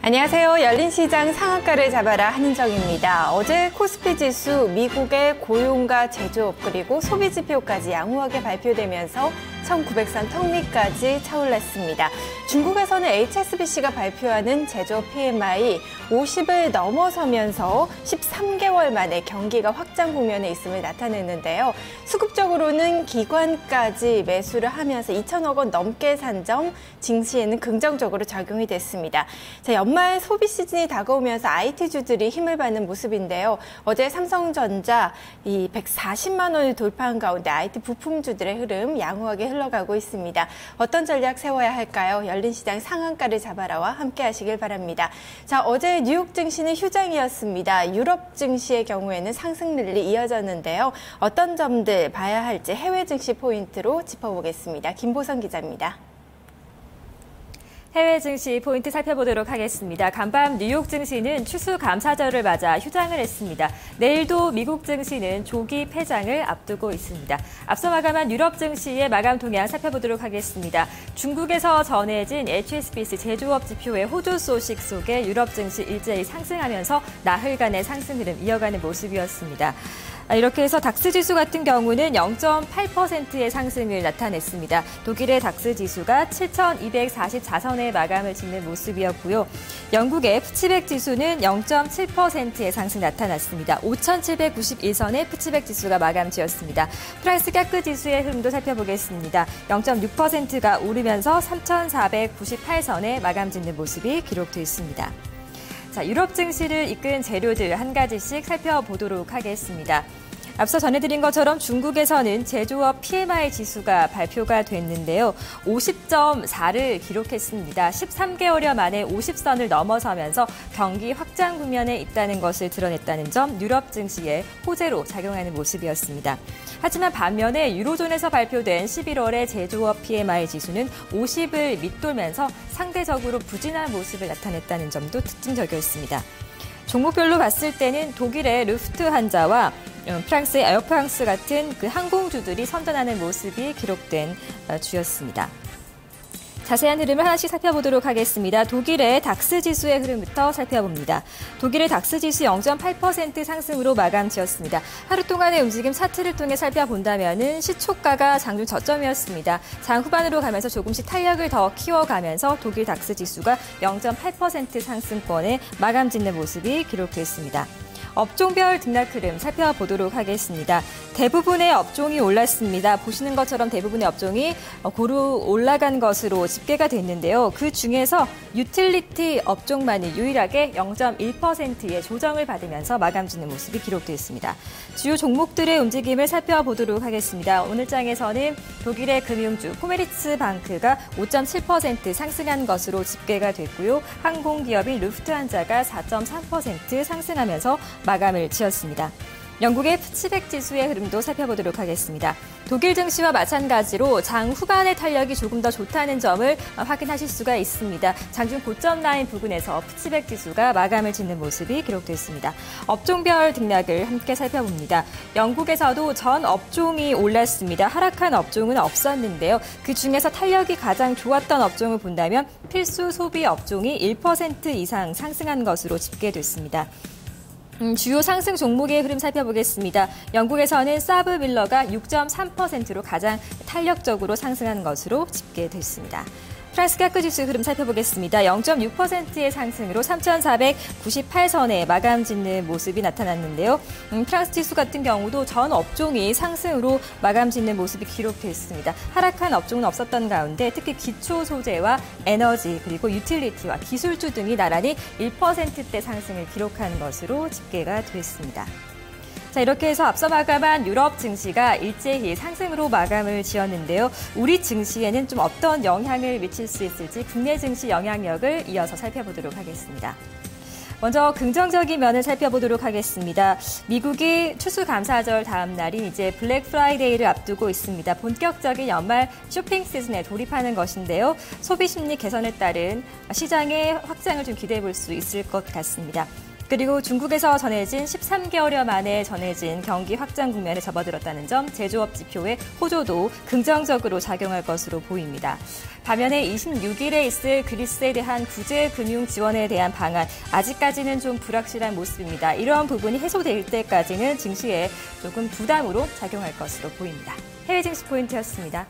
안녕하세요. 열린시장 상한가를 잡아라 한은정입니다. 어제 코스피 지수 미국의 고용과 제조업 그리고 소비 지표까지 양호하게 발표되면서 1900선 턱 밑까지 차올랐습니다. 중국에서는 HSBC가 발표하는 제조업 PMI 50을 넘어서면서 13개월 만에 경기가 확장 국면에 있음을 나타냈는데요. 수급적으로는 기관까지 매수를 하면서 2천억 원 넘게 산 점 증시에는 긍정적으로 작용이 됐습니다. 자, 연말 소비 시즌이 다가오면서 IT주들이 힘을 받는 모습인데요. 어제 삼성전자 140만 원을 돌파한 가운데 IT 부품주들의 흐름 양호하게 흘러가고 있습니다. 어떤 전략 세워야 할까요? 열린시장 상한가를 잡아라와 함께 하시길 바랍니다. 자, 어제 뉴욕 증시는 휴장이었습니다. 유럽 증시의 경우에는 상승 랠리 이어졌는데요. 어떤 점들 봐야 할지 해외 증시 포인트로 짚어보겠습니다. 김보선 기자입니다. 해외 증시 포인트 살펴보도록 하겠습니다. 간밤 뉴욕 증시는 추수감사절을 맞아 휴장을 했습니다. 내일도 미국 증시는 조기 폐장을 앞두고 있습니다. 앞서 마감한 유럽 증시의 마감 동향 살펴보도록 하겠습니다. 중국에서 전해진 HSBC 제조업 지표의 호조 소식 속에 유럽 증시 일제히 상승하면서 나흘간의 상승 흐름 이어가는 모습이었습니다. 이렇게 해서 닥스 지수 같은 경우는 0.8%의 상승을 나타냈습니다. 독일의 닥스 지수가 7,244선에 마감을 짓는 모습이었고요. 영국의 푸치백 지수는 0.7%의 상승 나타났습니다. 5,791선의 푸치백 지수가 마감 지었습니다. 프랑스 까크 지수의 흐름도 살펴보겠습니다. 0.6%가 오르면서 3,498선에 마감 짓는 모습이 기록되어 있습니다. 자, 유럽 증시를 이끈 재료들 한 가지씩 살펴보도록 하겠습니다. 앞서 전해드린 것처럼 중국에서는 제조업 PMI 지수가 발표가 됐는데요. 50.4를 기록했습니다. 13개월여 만에 50선을 넘어서면서 경기 확장 국면에 있다는 것을 드러냈다는 점 유럽 증시에 호재로 작용하는 모습이었습니다. 하지만 반면에 유로존에서 발표된 11월의 제조업 PMI 지수는 50을 밑돌면서 상대적으로 부진한 모습을 나타냈다는 점도 특징적이었습니다. 종목별로 봤을 때는 독일의 루프트한자와 프랑스의 에어프랑스 같은 그 항공주들이 선전하는 모습이 기록된 주였습니다. 자세한 흐름을 하나씩 살펴보도록 하겠습니다. 독일의 닥스 지수의 흐름부터 살펴봅니다. 독일의 닥스 지수 0.8% 상승으로 마감 지었습니다. 하루 동안의 움직임 차트를 통해 살펴본다면 시초가가 장중 저점이었습니다. 장 후반으로 가면서 조금씩 탄력을 더 키워가면서 독일 닥스 지수가 0.8% 상승권에 마감 짓는 모습이 기록됐습니다. 업종별 등락 흐름 살펴보도록 하겠습니다. 대부분의 업종이 올랐습니다. 보시는 것처럼 대부분의 업종이 고루 올라간 것으로 집계가 됐는데요. 그 중에서 유틸리티 업종만이 유일하게 0.1%의 조정을 받으면서 마감 짓는 모습이 기록되어 있습니다. 주요 종목들의 움직임을 살펴보도록 하겠습니다. 오늘 장에서는 독일의 금융주 포메리츠 방크가 5.7% 상승한 것으로 집계가 됐고요. 항공기업인 루프트한자가 4.3% 상승하면서 마감을 지었습니다. 영국의 푸치백 지수의 흐름도 살펴보도록 하겠습니다. 독일 증시와 마찬가지로 장 후반의 탄력이 조금 더 좋다는 점을 확인하실 수가 있습니다. 장중 고점 라인 부근에서 푸치백 지수가 마감을 짓는 모습이 기록됐습니다. 업종별 등락을 함께 살펴봅니다. 영국에서도 전 업종이 올랐습니다. 하락한 업종은 없었는데요. 그중에서 탄력이 가장 좋았던 업종을 본다면 필수 소비 업종이 1% 이상 상승한 것으로 집계됐습니다. 주요 상승 종목의 흐름 살펴보겠습니다. 영국에서는 사브밀러가 6.3%로 가장 탄력적으로 상승한 것으로 집계됐습니다. 프랑스 까크 지수 흐름 살펴보겠습니다. 0.6%의 상승으로 3,498선에 마감 짓는 모습이 나타났는데요. 프랑스 지수 같은 경우도 전 업종이 상승으로 마감 짓는 모습이 기록됐습니다. 하락한 업종은 없었던 가운데 특히 기초 소재와 에너지 그리고 유틸리티와 기술주 등이 나란히 1%대 상승을 기록한 것으로 집계가 됐습니다. 자, 이렇게 해서 앞서 마감한 유럽 증시가 일제히 상승으로 마감을 지었는데요. 우리 증시에는 좀 어떤 영향을 미칠 수 있을지 국내 증시 영향력을 이어서 살펴보도록 하겠습니다. 먼저 긍정적인 면을 살펴보도록 하겠습니다. 미국이 추수감사절 다음 날인 이제 블랙 프라이데이를 앞두고 있습니다. 본격적인 연말 쇼핑 시즌에 돌입하는 것인데요. 소비 심리 개선에 따른 시장의 확장을 좀 기대해 볼 수 있을 것 같습니다. 그리고 중국에서 전해진 13개월여 만에 전해진 경기 확장 국면에 접어들었다는 점, 제조업 지표의 호조도 긍정적으로 작용할 것으로 보입니다. 반면에 26일에 있을 그리스에 대한 구제 금융 지원에 대한 방안, 아직까지는 좀 불확실한 모습입니다. 이러한 부분이 해소될 때까지는 증시에 조금 부담으로 작용할 것으로 보입니다. 해외 증시 포인트였습니다.